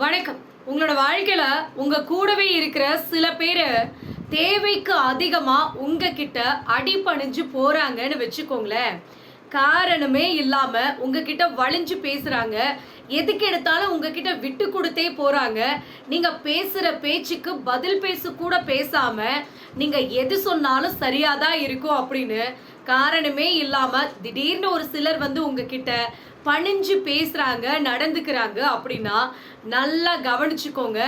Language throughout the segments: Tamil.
வணக்கம். உங்களோட வாழ்க்கையில உங்க கூடவே இருக்கிற சில பேரு தேவைக்கு அதிகமா உங்ககிட்ட அடிபணிஞ்சு போறாங்கன்னு வச்சுக்கோங்களேன். காரணமே இல்லாம உங்ககிட்ட வழிஞ்சு பேசுறாங்க. எதுக்கு எடுத்தாலும் உங்ககிட்ட விட்டு கொடுத்தே போறாங்க. நீங்க பேசுற பேச்சுக்கு பதில் பேச கூட பேசாம நீங்க எது சொன்னாலும் சரியா தான் இருக்கும் அப்படின்னு காரணமே இல்லாம திடீர்னு ஒரு சிலர் வந்து உங்ககிட்ட பணிஞ்சு பேசுறாங்க, நடந்துக்கிறாங்க அப்படின்னா நல்லா கவனிச்சுக்கோங்க.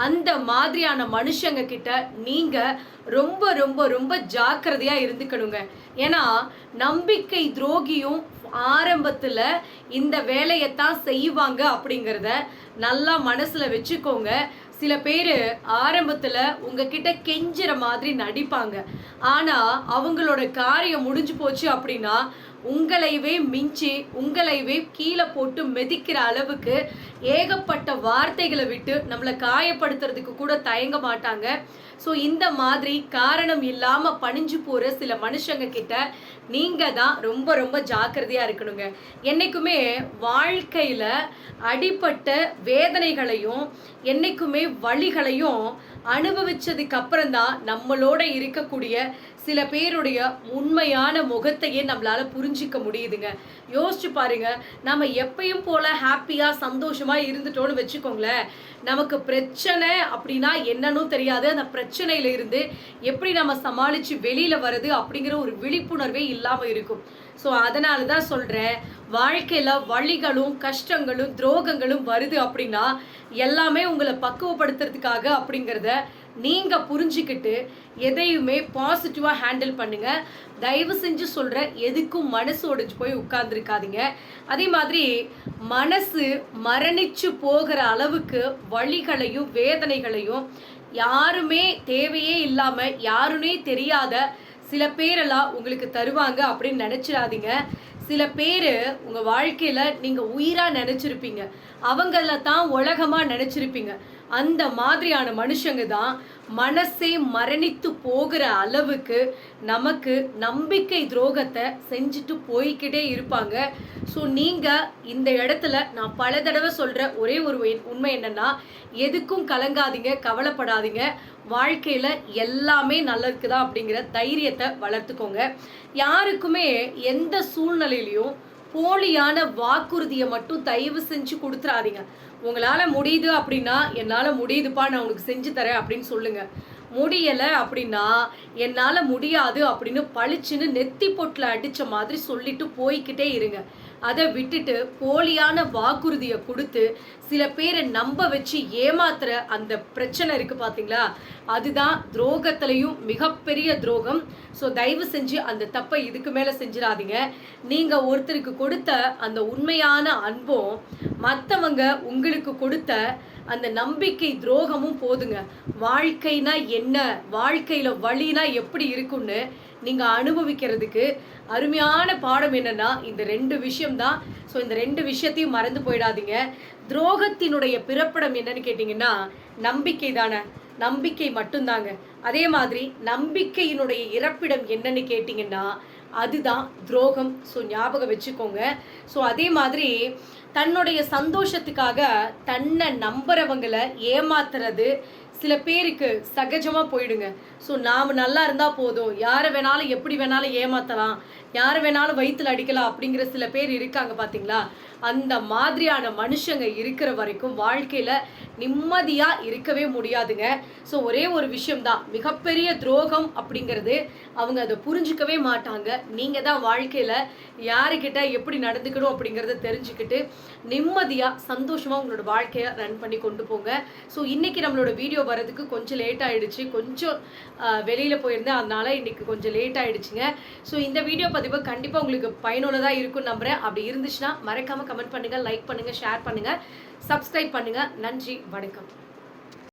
அந்த மாதிரியான மனுஷங்க கிட்ட நீங்க ரொம்ப ரொம்ப ரொம்ப ஜாக்கிரதையா இருந்துக்கணுங்க. ஏன்னா நம்பிக்கை துரோகியும் ஆரம்பத்துல இந்த வேலையத்தான் செய்வாங்க அப்படிங்கிறத நல்லா மனசுல வச்சுக்கோங்க. சில பேரு ஆரம்பத்துல உங்ககிட்ட கெஞ்சுற மாதிரி நடிப்பாங்க. ஆனா அவங்களோட காரியம் முடிஞ்சு போச்சு அப்படின்னா உங்களையவே மிஞ்சி உங்களையவே கீழே போட்டு மிதிக்கிற அளவுக்கு ஏகப்பட்ட வார்த்தைகளை விட்டு நம்மளை காயப்படுத்துறதுக்கு கூட தயங்க மாட்டாங்க. ஸோ இந்த மாதிரி காரணம் இல்லாம பணிஞ்சு போற சில மனுஷங்க கிட்ட நீங்க தான் ரொம்ப ரொம்ப ஜாக்கிரதையா இருக்கணுங்க. என்னைக்குமே வாழ்க்கையில அடிப்பட்ட வேதனைகளையும் என்னைக்குமே வலிகளையும் அனுபவிச்சதுக்கு அப்புறம் தான் நம்மளோட இருக்கக்கூடிய சில பேருடைய உண்மையான முகத்தையே நம்மளால புரிஞ்சிக்க முடியுதுங்க. யோசிச்சு பாருங்க, நம்ம எப்பயும் போல ஹாப்பியா சந்தோஷமா இருந்துட்டோம்னு வச்சுக்கோங்களேன், நமக்கு பிரச்சனை அப்படின்னா என்னன்னு தெரியாது. அந்த பிரச்சனையில இருந்து எப்படி நம்ம சமாளிச்சு வெளியில வருது அப்படிங்கிற ஒரு விழிப்புணர்வே இல்லாம இருக்கும். ஸோ அதனால தான் சொல்றேன், வாழ்க்கையில வலிகளும் கஷ்டங்களும் துரோகங்களும் வருது அப்படின்னா எல்லாமே உங்களை பக்குவப்படுத்துறதுக்காக அப்படிங்கிறத நீங்க புரிஞ்சுக்கிட்டு எதையுமே பாசிட்டிவா ஹேண்டில் பண்ணுங்க. தயவு செஞ்சு சொல்ற, எதுக்கும் மனசு உடைஞ்சு போய் உட்கார்ந்துருக்காதீங்க. அதே மாதிரி மனசு மரணிச்சு போகிற அளவுக்கு வலிகளையும் வேதனைகளையும் யாருமே தேவையே இல்லாம யாருமே தெரியாத சில பேரெல்லாம் உங்களுக்கு தருவாங்க அப்படின்னு நினைச்சிடாதீங்க. சில பேர் உங்கள் வாழ்க்கையில் நீங்கள் உயிராக நினச்சிருப்பீங்க, அவங்கள தான் உலகமாக நினச்சிருப்பீங்க. அந்த மாதிரியான மனுஷங்க தான் மனசே மரணித்து போகிற அளவுக்கு நமக்கு நம்பிக்கை துரோகத்தை செஞ்சுட்டு போய்கிட்டே இருப்பாங்க. ஸோ நீங்கள் இந்த இடத்துல நான் பல தடவை சொல்கிற ஒரே ஒரு உண்மை என்னென்னா, எதுக்கும் கலங்காதீங்க, கவலைப்படாதீங்க. வாழ்க்கையில் எல்லாமே நல்லதுக்கு தான் அப்படிங்கிற தைரியத்தை வளர்த்துக்கோங்க. யாருக்குமே எந்த சூழ்நிலையிலையும் போலியான வாக்குறுதியை மட்டும் தயவு செஞ்சு கொடுத்துறாதீங்க. உங்களால் முடியுது அப்படின்னா என்னால் முடியுதுப்பா, நான் உனக்கு செஞ்சு தரேன் அப்படின்னு சொல்லுங்க. முடியலை அப்படின்னா என்னால் முடியாது அப்படின்னு பளிச்சுன்னு நெத்தி பொட்டில் அடித்த மாதிரி சொல்லிட்டு போய்கிட்டே இருங்க. அதை விட்டுட்டு போலியான வாக்குறுதியை கொடுத்து சில பேரை நம்ப வச்சு ஏமாத்துற அந்த பிரச்சனை இருக்கு பார்த்தீங்களா, அதுதான் துரோகத்திலையும் மிகப்பெரிய துரோகம். ஸோ தயவு செஞ்சு அந்த தப்பை இதுக்கு மேலே செஞ்சிடாதீங்க. நீங்கள் ஒருத்தருக்கு கொடுத்த அந்த உண்மையான அன்பும் மற்றவங்க உங்களுக்கு கொடுத்த அந்த நம்பிக்கை துரோகமும் போதுங்க. வாழ்க்கைனா என்ன, வாழ்க்கையில் வழினா எப்படி இருக்குன்னு நீங்கள் அனுபவிக்கிறதுக்கு அருமையான பாடம் என்னன்னா இந்த 2 விஷயம்தான். ஸோ இந்த 2 விஷயத்தையும் மறந்து போயிடாதீங்க. துரோகத்தினுடைய பிறப்பிடம் என்னன்னு கேட்டிங்கன்னா நம்பிக்கை தானே, நம்பிக்கை மட்டும்தாங்க. அதே மாதிரி நம்பிக்கையினுடைய இறப்பிடம் என்னன்னு கேட்டிங்கன்னா அதுதான் துரோகம். ஸோ ஞாபகம் வச்சுக்கோங்க. ஸோ அதே மாதிரி தன்னுடைய சந்தோஷத்துக்காக தன்னை நம்புறவங்களை ஏமாத்துறது சில பேருக்கு சகஜமாக போயிடுங்க. ஸோ நாம் நல்லா இருந்தால் போதும், யாரை வேணாலும் எப்படி வேணாலும் ஏமாற்றலாம், யாரை வேணாலும் வயிற்றுல அடிக்கலாம் அப்படிங்கிற சில பேர் இருக்காங்க பார்த்தீங்களா. அந்த மாதிரியான மனுஷங்க இருக்கிற வரைக்கும் வாழ்க்கையில் நிம்மதியாக இருக்கவே முடியாதுங்க. ஸோ ஒரே ஒரு விஷயம்தான் மிகப்பெரிய துரோகம் அப்படிங்கிறது, அவங்க அதை புரிஞ்சிக்கவே மாட்டாங்க. நீங்கள் தான் வாழ்க்கையில் யாருக்கிட்ட எப்படி நடந்துக்கணும் அப்படிங்கிறத தெரிஞ்சுக்கிட்டு நிம்மதியாக சந்தோஷமாக உங்களோட வாழ்க்கையை ரன் பண்ணி கொண்டு போங்க. ஸோ இன்றைக்கி நம்மளோட வீடியோ வரதுக்கு கொஞ்சம் லேட் ஆகிடுச்சு, கொஞ்சம் வெளியில் போயிருந்தேன், அதனால் இன்றைக்கி கொஞ்சம் லேட் ஆகிடுச்சுங்க. ஸோ இந்த வீடியோ பதிவு கண்டிப்பாக உங்களுக்கு பயனுள்ளதாக இருக்கும்னு நம்புகிறேன். அப்படி இருந்துச்சுன்னா மறக்காமல் கமெண்ட் பண்ணுங்கள், லைக் பண்ணுங்கள், ஷேர் பண்ணுங்கள், சப்ஸ்கிரைப் பண்ணுங்கள். நன்றி, வணக்கம்.